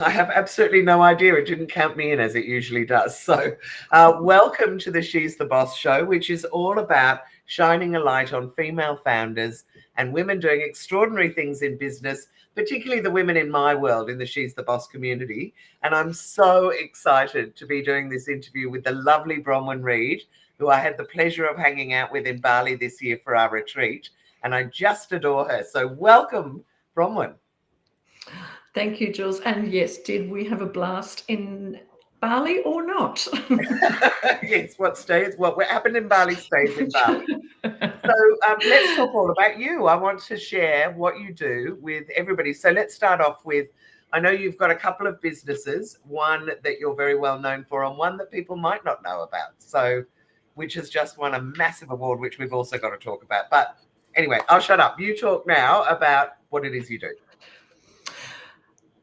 I have absolutely no idea. It didn't count me in as it usually does. So, welcome to the She's the Boss show, which is all about shining a light on female founders and women doing extraordinary things in business, particularly the women in my world in the She's the Boss community. And I'm so excited to be doing this interview with the lovely Bronwyn Reid, who I had the pleasure of hanging out with in Bali this year for our retreat. And I just adore her. So, welcome, Bronwyn. Thank you, Jules. And yes, did we have a blast in Bali or not? Yes, what happened in Bali stays in Bali. So let's talk all about you. I want to share what you do with everybody. So let's start off with, I know you've got a couple of businesses, one that you're very well known for and one that people might not know about. So, which has just won a massive award, which we've also got to talk about. But anyway, I'll shut up. You talk now about what it is you do.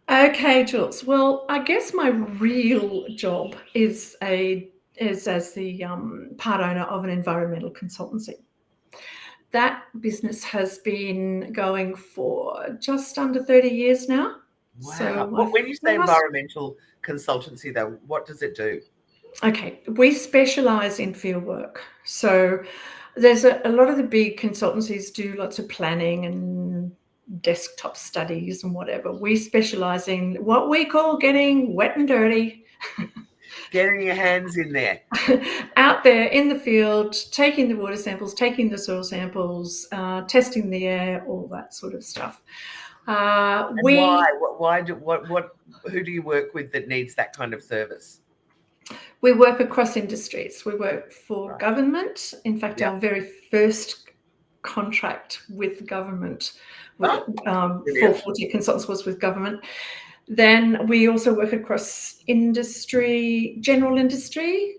Okay, Jules. Well, I guess my real job is as the part owner of an environmental consultancy. That business has been going for just under 30 years now. Wow. So when you say environmental consultancy, though, what does it do? Okay, we specialise in field work. So there's a lot of the big consultancies do lots of planning and desktop studies and whatever. We specialise in what we call getting wet and dirty. Getting your hands in there. Out there in the field, taking the water samples, taking the soil samples, testing the air, all that sort of stuff. Why? Who do you work with that needs that kind of service? We work across industries. We work for government. In fact, our very first contract with government, 440 Consultants, was with government. Then we also work across industry, general industry.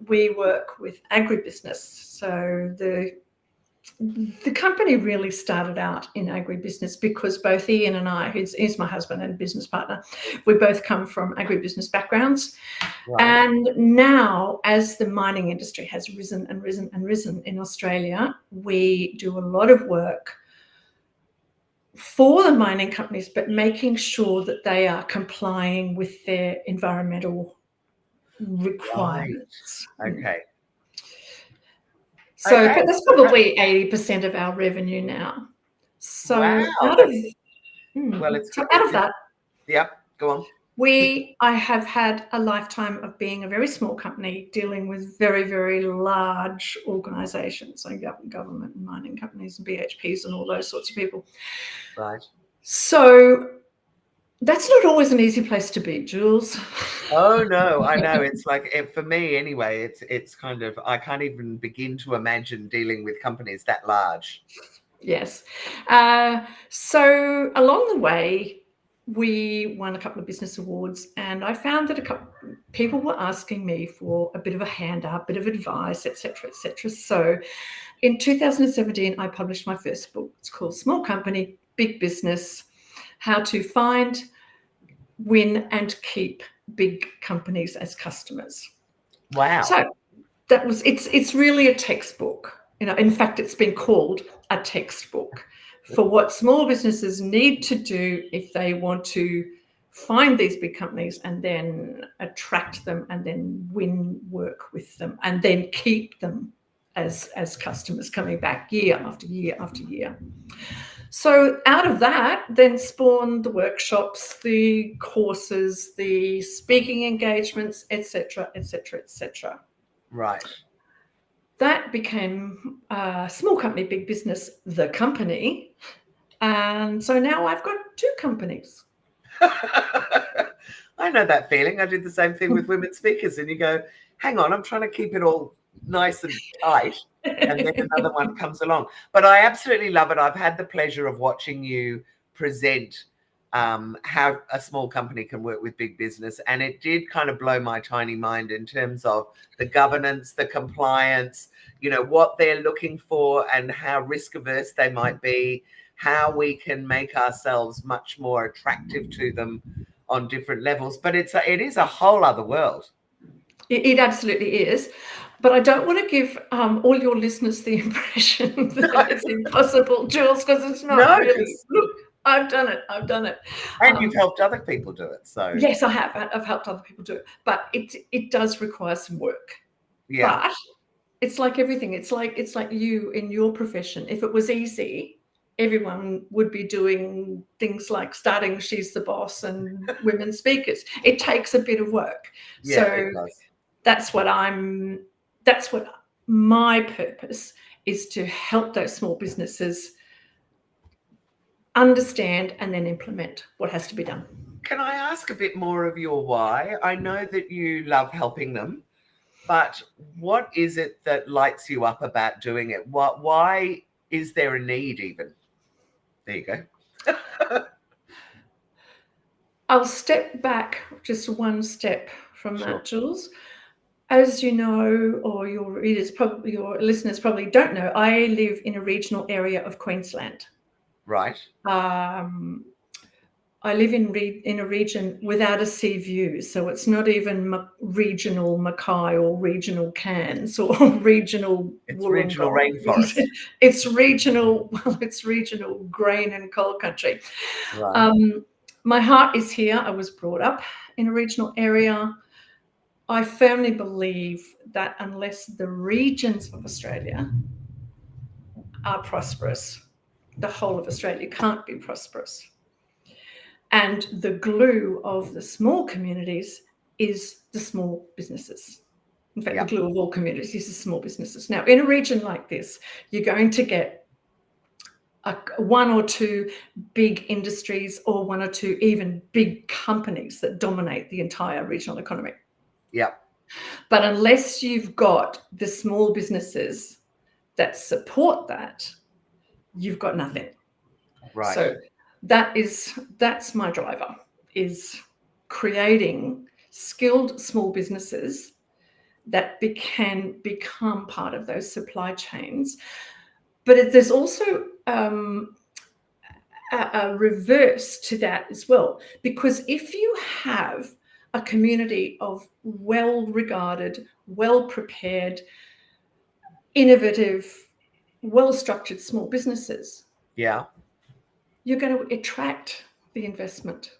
We work with agribusiness. So the company really started out in agribusiness because both Ian and I, who's my husband and business partner, we both come from agribusiness backgrounds. Right. And now, as the mining industry has risen and risen and risen in Australia, we do a lot of work for the mining companies, but making sure that they are complying with their environmental requirements. Right. Okay. So that's probably 80% of our revenue now. So out of that, go on. I have had a lifetime of being a very small company dealing with very, very large organisations, like government and mining companies and BHPs and all those sorts of people. Right. So that's not always an easy place to be, Jules. Oh no, I know. It's like, for me anyway, it's kind of, I can't even begin to imagine dealing with companies that large. Yes. So along the way, we won a couple of business awards, and I found that people were asking me for a bit of a hand up, a bit of advice, etc., etc. So in 2017, I published my first book. It's called Small Company, Big Business: How to Find, Win and Keep Big Companies as Customers. Wow. So it's really a textbook. In fact, it's been called a textbook for what small businesses need to do if they want to find these big companies and then attract them and then win work with them and then keep them as customers coming back year after year after year. So out of that then spawned the workshops, the courses, the speaking engagements, etc., etc., etc. Right. That became Small Company, Big Business, the company. And so now I've got 2 companies. I know that feeling. I did the same thing with women speakers, and you go, hang on, I'm trying to keep it all nice and tight, and then another one comes along. But I absolutely love it. I've had the pleasure of watching you present how a small company can work with big business, and it did kind of blow my tiny mind in terms of the governance, the compliance, what they're looking for and how risk averse they might be, how we can make ourselves much more attractive to them on different levels. But it is a whole other world. It absolutely is. But I don't want to give all your listeners the impression that it's impossible, Jules, because it's not really. Look, I've done it. I've done it. And you've helped other people do it. So yes, I have. I've helped other people do it, but it does require some work. yeah. But it's like everything. It's like you in your profession. If it was easy, everyone would be doing things like starting She's the Boss and women speakers. It takes a bit of work. Yeah, so it does. that's what my purpose is, to help those small businesses understand and then implement what has to be done. Can I ask a bit more of your why? I know that you love helping them, but what is it that lights you up about doing it? Why is there a need even? There you go. I'll step back just one step from that, Jules. As you know, or your listeners probably don't know, I live in a regional area of Queensland. Right. I live in a region without a sea view, so it's not even regional Mackay or regional Cairns or regional. It's regional rainforest. It's regional. Well, it's regional grain and coal country. Right. My heart is here. I was brought up in a regional area. I firmly believe that unless the regions of Australia are prosperous, the whole of Australia can't be prosperous. And the glue of the small communities is the small businesses. In fact, the glue of all communities is the small businesses. Now, in a region like this, you're going to get one or two big industries or one or two even big companies that dominate the entire regional economy. Yeah. But unless you've got the small businesses that support that, you've got nothing. Right. So that's my driver, is creating skilled small businesses that can become part of those supply chains. But there's also a reverse to that as well, because if you have a community of well-regarded, well-prepared, innovative, well-structured small businesses, you're going to attract the investment.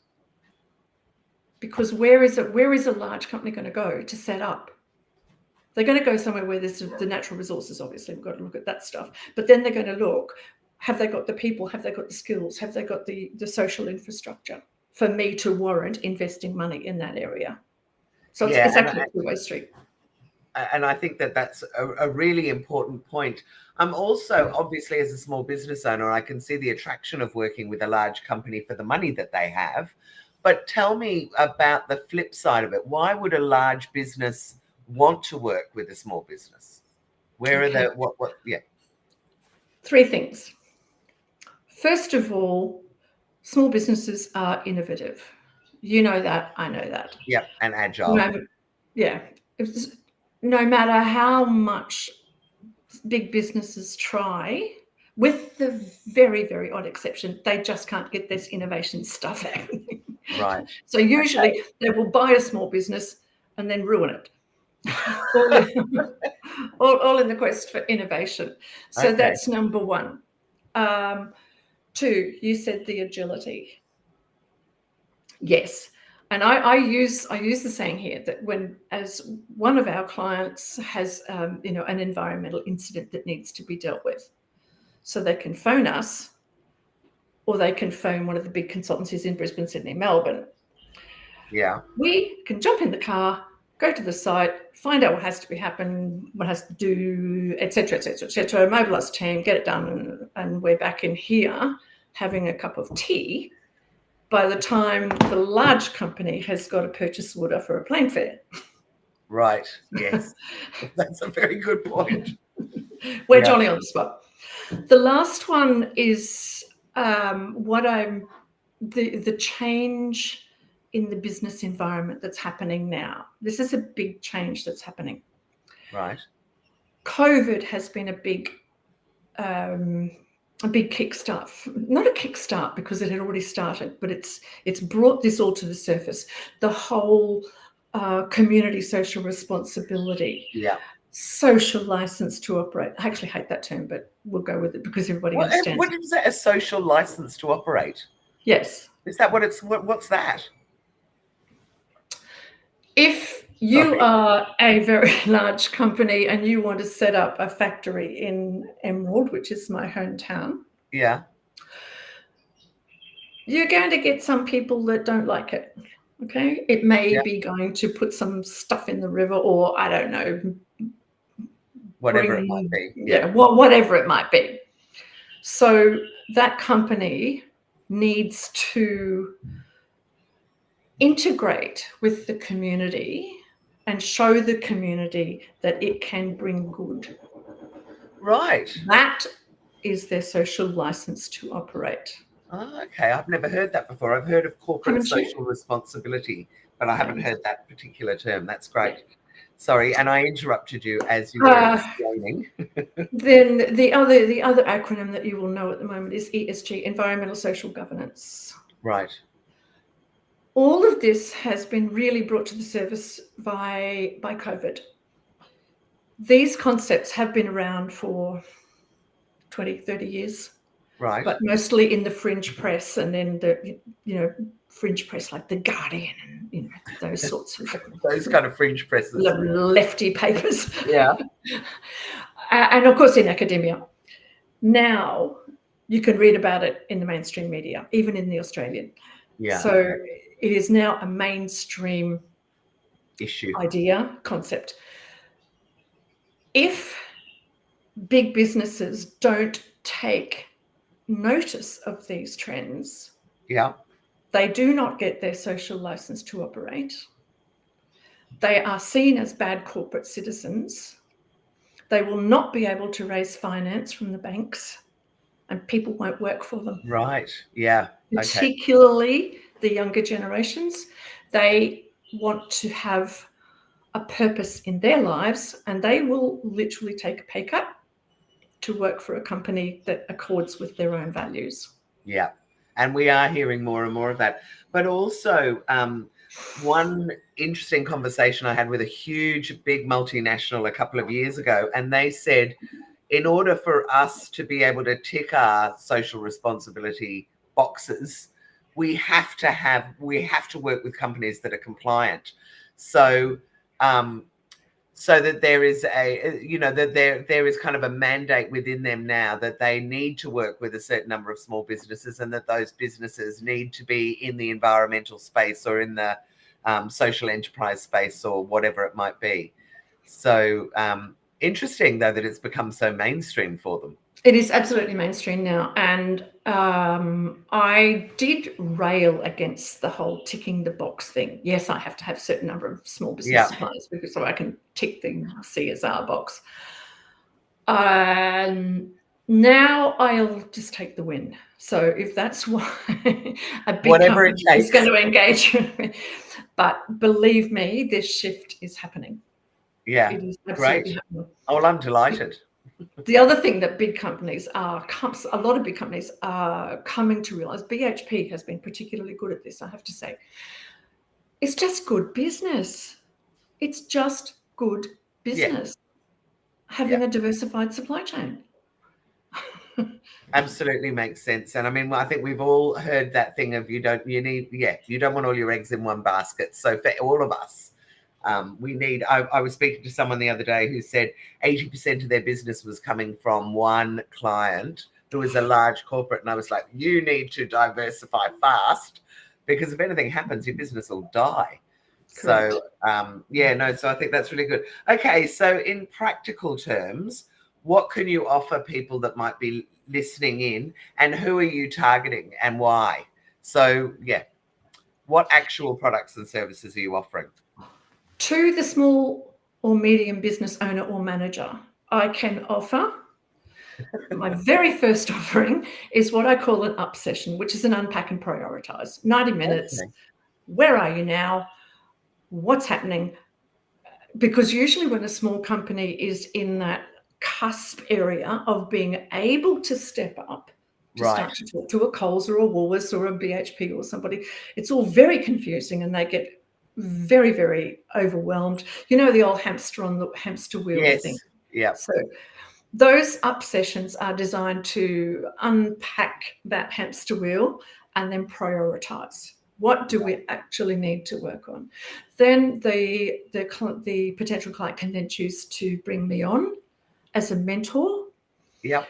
Because where is a large company going to go to set up? They're going to go somewhere where there's the natural resources, obviously. We've got to look at that stuff. But then they're going to look, have they got the people? Have they got the skills? Have they got the social infrastructure for me to warrant investing money in that area? So it's actually a two-way street. And I think that that's a really important point. I'm also, obviously, as a small business owner, I can see the attraction of working with a large company for the money that they have. But tell me about the flip side of it. Why would a large business want to work with a small business? Where are the what? Yeah. Three things. First of all, small businesses are innovative. You know that. I know that. Yeah, and agile. No matter how much big businesses try, with the very, very odd exception, they just can't get this innovation stuff out. Right. So usually they will buy a small business and then ruin it. all in the quest for innovation. So that's number one. Two, you said the agility. Yes. And I use the saying here that as one of our clients has an environmental incident that needs to be dealt with, so they can phone us, or they can phone one of the big consultancies in Brisbane, Sydney, Melbourne. Yeah. We can jump in the car, go to the site, find out what has to be happen, what has to do, etc., mobilise the team, get it done, and we're back in here having a cup of tea by the time the large company has got a purchase order for a plane fare. Right. Yes. That's a very good point. We're jolly on the spot. The last one is the change in the business environment that's happening now. This is a big change that's happening. Right. COVID has been a big kickstart. Not a kickstart because it had already started, but it's brought this all to the surface. The whole community social responsibility. Yeah. Social license to operate. I actually hate that term, but we'll go with it because everybody understands. What is that? A social license to operate? Yes. Is that what it's? What's that? If you are a very large company and you want to set up a factory in Emerald, which is my hometown, yeah, you're going to get some people that don't like it. Okay, it may be going to put some stuff in the river, or I don't know, whatever it might be. Whatever it might be. So that company needs to integrate with the community and show the community that it can bring good. Right. That is their social license to operate. Oh, okay. I've never heard that before. I've heard of corporate social responsibility, but I haven't heard that particular term. That's great. Yeah. Sorry, and I interrupted you as you were explaining. Then the other acronym that you will know at the moment is ESG, Environmental Social Governance. Right. All of this has been really brought to the surface by COVID. These concepts have been around for 20, 30 years. Right. But mostly in the fringe press, and then the fringe press like The Guardian and those sorts of those kind of fringe presses, lefty papers. Yeah. And of course in academia. Now you can read about it in the mainstream media, even in the Australian. Yeah. So it is now a mainstream issue, concept. If big businesses don't take notice of these trends, they do not get their social license to operate. They are seen as bad corporate citizens. They will not be able to raise finance from the banks, and people won't work for them. Right. Yeah. Particularly the younger generations. They want to have a purpose in their lives, and they will literally take a pay cut to work for a company that accords with their own values. Yeah. And we are hearing more and more of that. But also, one interesting conversation I had with a huge, big multinational a couple of years ago, and they said, in order for us to be able to tick our social responsibility boxes, we have to work with companies that are compliant. So, so that there is there is kind of a mandate within them now that they need to work with a certain number of small businesses, and that those businesses need to be in the environmental space or in the social enterprise space or whatever it might be. So interesting, though, that it's become so mainstream for them. It is absolutely mainstream now. And I did rail against the whole ticking the box thing. Yes, I have to have a certain number of small business suppliers because so I can tick the CSR box. Now I'll just take the win. So if that's why a big company is going to engage with me. But believe me, this shift is happening. Yeah, it is great. Happening. Oh, well, I'm delighted. The other thing that a lot of big companies are coming to realize, BHP has been particularly good at this, I have to say. It's just good business. It's just good business. Having a diversified supply chain. Absolutely makes sense. And I mean, I think we've all heard that thing of you don't want all your eggs in one basket. So for all of us, I was speaking to someone the other day who said 80% of their business was coming from one client who was a large corporate. And I was like, you need to diversify fast, because if anything happens, your business will die. Correct. So, so I think that's really good. Okay. So in practical terms, what can you offer people that might be listening in, and who are you targeting and why? So, what actual products and services are you offering? To the small or medium business owner or manager, I can offer, my very first offering is what I call an up session, which is an unpack and prioritize. 90 minutes. Okay. Where are you now? What's happening? Because usually when a small company is in that cusp area of being able to step up to start to talk to a Coles or a Woolworths or a BHP or somebody, it's all very confusing and they get very, very overwhelmed. You know, the old hamster on the hamster wheel thing. Yeah. So those up sessions are designed to unpack that hamster wheel and then prioritize. What do we actually need to work on? Then the potential client can then choose to bring me on as a mentor. Yep.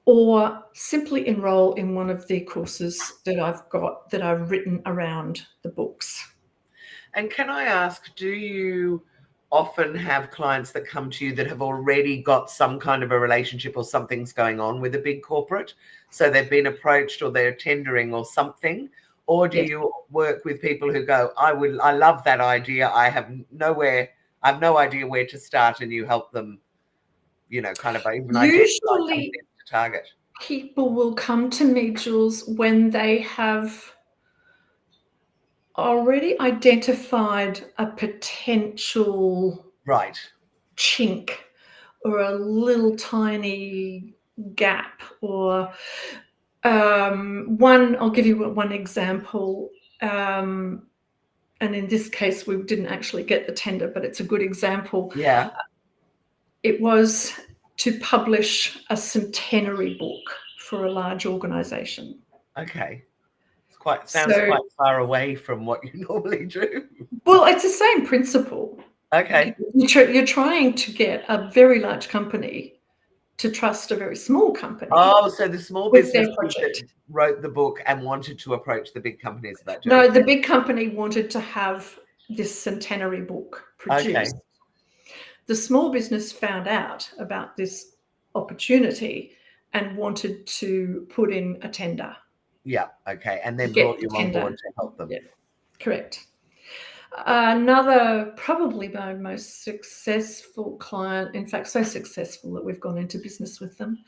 Or simply enroll in one of the courses that I've written around the books. And can I ask, do you often have clients that come to you that have already got some kind of a relationship or something's going on with a big corporate? So they've been approached or they're tendering or something? Or do you work with people who go, I love that idea. I have no idea where to start, and you help them, kind of even identify something to target? People will come to me, Jules, when they have already identified a potential chink or a little tiny gap, or I'll give you one example. And in this case, we didn't actually get the tender, but it's a good example. Yeah. It was to publish a centenary book for a large organisation. Okay. Sounds quite far away from what you normally do. Well, it's the same principle. Okay. You're trying to get a very large company to trust a very small company. Oh, so the small business that wrote the book and wanted to approach the big companies about doing it. No, the big company wanted to have this centenary book produced. Okay. The small business found out about this opportunity and wanted to put in a tender. Yeah, okay. And then brought you on board to help them. Yeah, correct. Another, probably my most successful client, in fact, so successful that we've gone into business with them.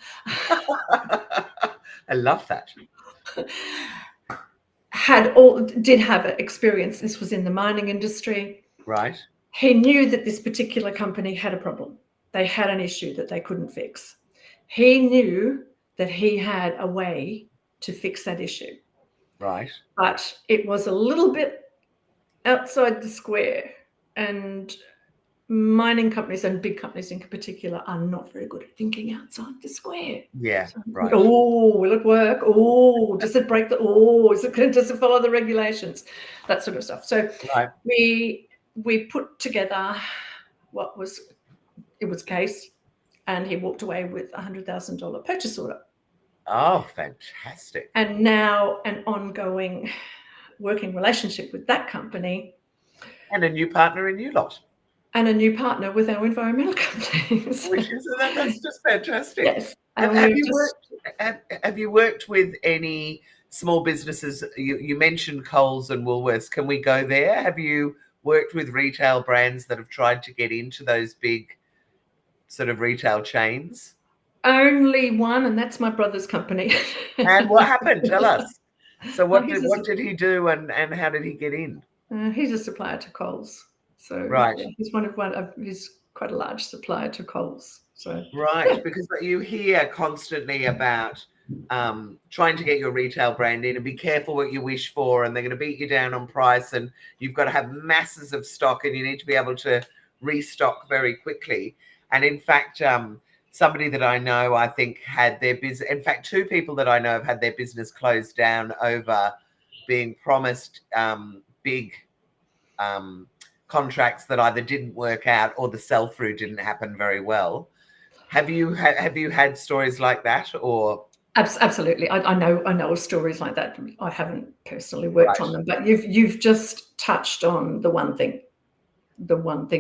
I love that. Did have experience. This was in the mining industry. Right. He knew that this particular company had a problem. They had an issue that they couldn't fix. He knew that he had a way to fix that issue. Right. But it was a little bit outside the square, and mining companies and big companies in particular are not very good at thinking outside the square. Yeah, so, right. Oh, will it work? Oh, does it break does it follow the regulations? That sort of stuff. So we put together it was a case, and he walked away with $100,000 purchase order. Oh, fantastic. And now an ongoing working relationship with that company. And a new partner in you lot. And a new partner with our environmental companies. That's just fantastic. Yes. Have you worked with any small businesses? You mentioned Coles and Woolworths. Can we go there? Have you worked with retail brands that have tried to get into those big sort of retail chains? Only one, and that's my brother's company. And what happened? Tell us. So what did he do, and how did he get in? He's a supplier to Coles. So he's quite a large supplier to Coles. So because you hear constantly about trying to get your retail brand in, and be careful what you wish for, and they're going to beat you down on price, and you've got to have masses of stock, and you need to be able to restock very quickly. And in fact, somebody that I know, I think, had their business. In fact, two people that I know have had their business closed down over being promised big contracts that either didn't work out or the sell-through didn't happen very well. Have you had stories like that, or? Absolutely, I know of stories like that. I haven't personally worked on them, but you've just touched on the one thing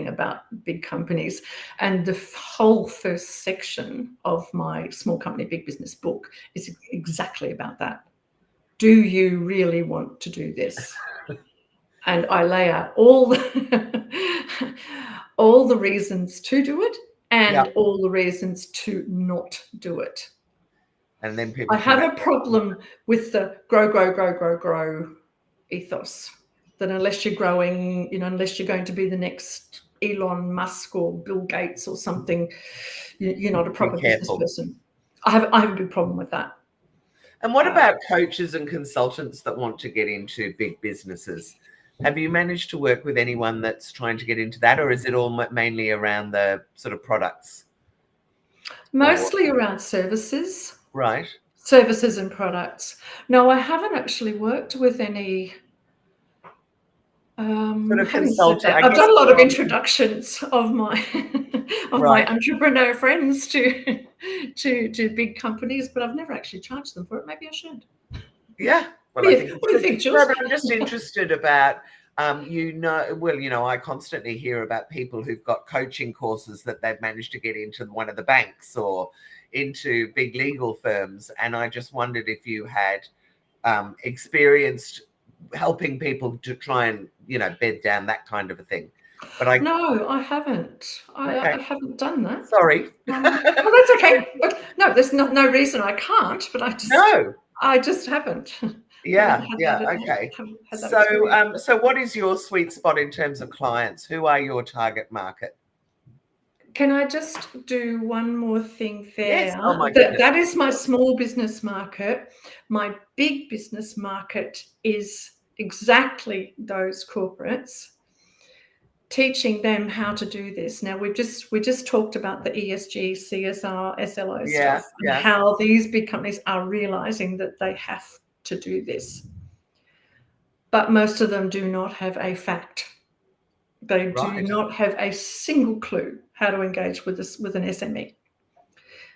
about big companies, and the whole first section of my Small Company Big Business book is exactly about that. Do you really want to do this? And I lay out all the reasons to do it, and all the reasons to not do it. And then people. I have a problem with the grow ethos. That unless you're growing, unless you're going to be the next Elon Musk or Bill Gates or something, you're not a proper business person. I have a big problem with that. And what about coaches and consultants that want to get into big businesses? Have you managed to work with anyone that's trying to get into that, or is it all mainly around the sort of products? Mostly around services. Right. Services and products. No, I haven't actually worked with any. Having said that, I've done a lot of introductions of my my entrepreneur friends to big companies, but I've never actually charged them for it. Maybe I should. Yeah. Well, what do you think, Jules? No, but I'm just interested about, I constantly hear about people who've got coaching courses that they've managed to get into one of the banks or into big legal firms. And I just wondered if you had experienced helping people to try and, bed down that kind of a thing. But No, I haven't. I haven't done that. Sorry. Well, that's okay. No, there's no reason I can't, but I just haven't. Yeah. Okay. So what is your sweet spot in terms of clients? Who are your target market? Can I just do one more thing there? Yes. Oh my goodness. That is my small business market. My big business market is exactly those corporates, teaching them how to do this. Now we just talked about the ESG, CSR, SLO stuff, and how these big companies are realizing that they have to do this. But most of them do not have a fact. They do not have a single clue how to engage with an SME.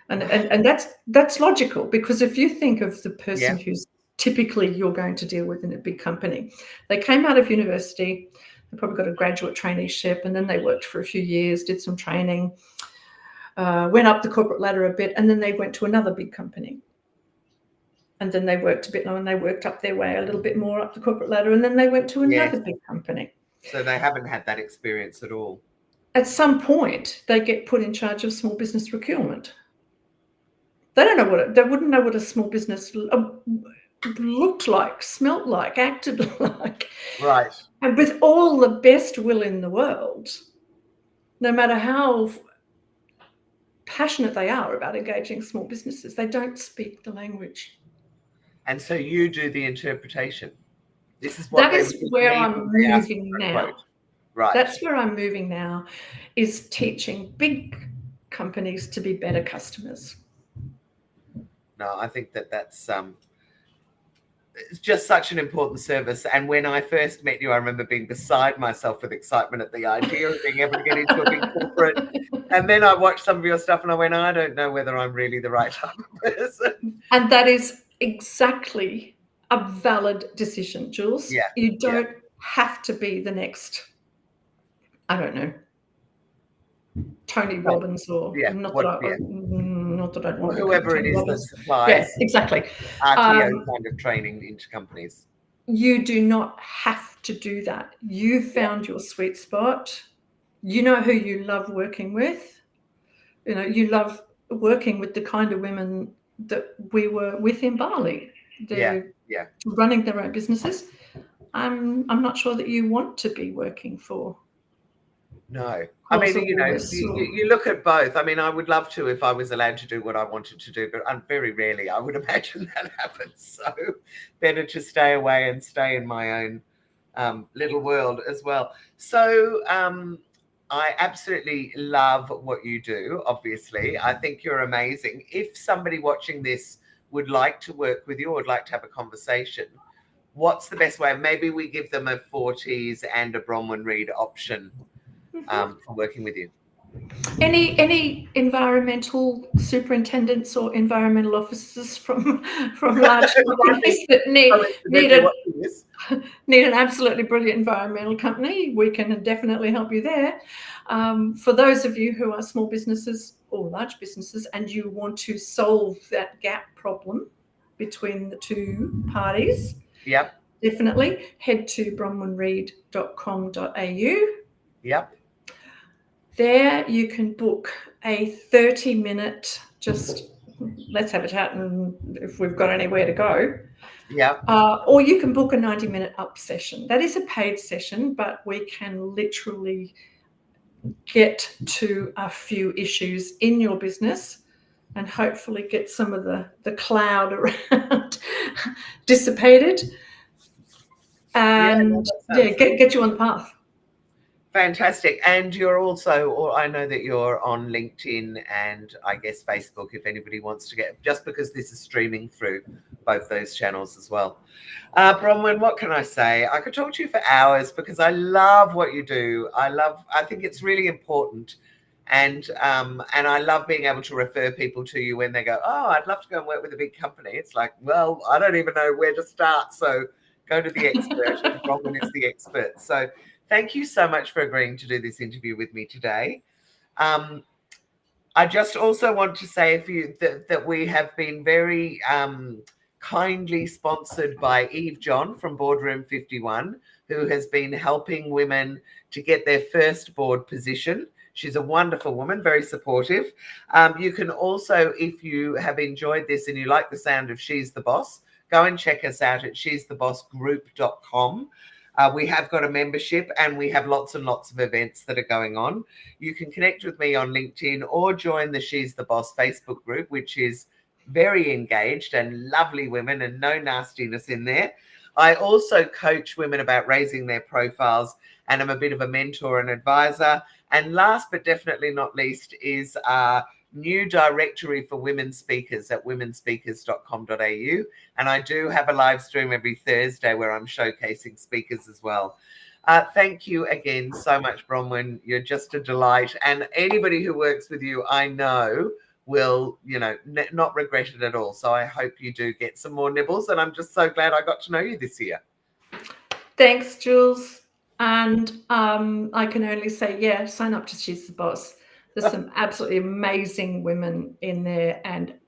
And that's logical, because if you think of the person who's typically you're going to deal with in a big company, they came out of university, they probably got a graduate traineeship, and then they worked for a few years, did some training, went up the corporate ladder a bit, and then they went to another big company. And then they worked a bit longer, and they worked up their way a little bit more up the corporate ladder, and then they went to another big company. So they haven't had that experience at all. At some point, they get put in charge of small business procurement. They don't know they wouldn't know what a small business looked like, smelt like, acted like. Right. And with all the best will in the world, no matter how passionate they are about engaging small businesses, they don't speak the language. And so you do the interpretation. This is what that is where I'm moving now. Right. That's where I'm moving now, is teaching big companies to be better customers. No, I think that's it's just such an important service. And when I first met you, I remember being beside myself with excitement at the idea of being able to get into a big corporate. And then I watched some of your stuff and I went, I don't know whether I'm really the right type of person. And that is exactly a valid decision, Jules. Yeah. You don't have to be the next, I don't know, Tony Robbins or not that I want whoever it is Robbins. that supplies. Yes, exactly. RTO kind of training into companies. You do not have to do that. You found your sweet spot. You know who you love working with. You know, you love working with the kind of women that we were with in Bali. They're running their own businesses. I'm not sure that you want to be working for. No. I mean, you look at both. I mean, I would love to if I was allowed to do what I wanted to do, but very rarely I would imagine that happens. So better to stay away and stay in my own little world as well. So I absolutely love what you do, obviously. I think you're amazing. If somebody watching this would like to work with you or would like to have a conversation, what's the best way? Maybe we give them a Forties and a Bronwyn Reed option for working with you. Any environmental superintendents or environmental officers from large companies that need an absolutely brilliant environmental company, we can definitely help you there. For those of you who are small businesses or large businesses and you want to solve that gap problem between the two parties, definitely head to bronwynreed.com.au. There you can book a 30-minute, just let's have a chat and if we've got anywhere to go. Or you can book a 90-minute up session. That is a paid session, but we can literally get to a few issues in your business and hopefully get some of the cloud around dissipated and get you on the path. Fantastic. And you're also, or I know that you're on LinkedIn and I guess Facebook, if anybody wants to get, just because this is streaming through both those channels as well. Bronwyn, what can I say? I could talk to you for hours because I love what you do. I think it's really important. And I love being able to refer people to you when they go, oh, I'd love to go and work with a big company. It's like, well, I don't even know where to start. So go to the expert, and Bronwyn is the expert. So thank you so much for agreeing to do this interview with me today. I just also want to say that we have been very kindly sponsored by Eve John from Boardroom 51, who has been helping women to get their first board position. She's a wonderful woman, very supportive. You can also, if you have enjoyed this and you like the sound of She's the Boss, go and check us out at she'sthebossgroup.com. We have got a membership and we have lots and lots of events that are going on. You can connect with me on LinkedIn or join the She's the Boss Facebook group, which is very engaged and lovely women and no nastiness in there. I also coach women about raising their profiles and I'm a bit of a mentor and advisor. And last but definitely not least is new directory for women speakers at womenspeakers.com.au. And I do have a live stream every Thursday where I'm showcasing speakers as well. Thank you again so much, Bronwyn. You're just a delight. And anybody who works with you, I know, will, not regret it at all. So I hope you do get some more nibbles. And I'm just so glad I got to know you this year. Thanks, Jules. And I can only say, sign up to She's the Boss. There's some absolutely amazing women in there and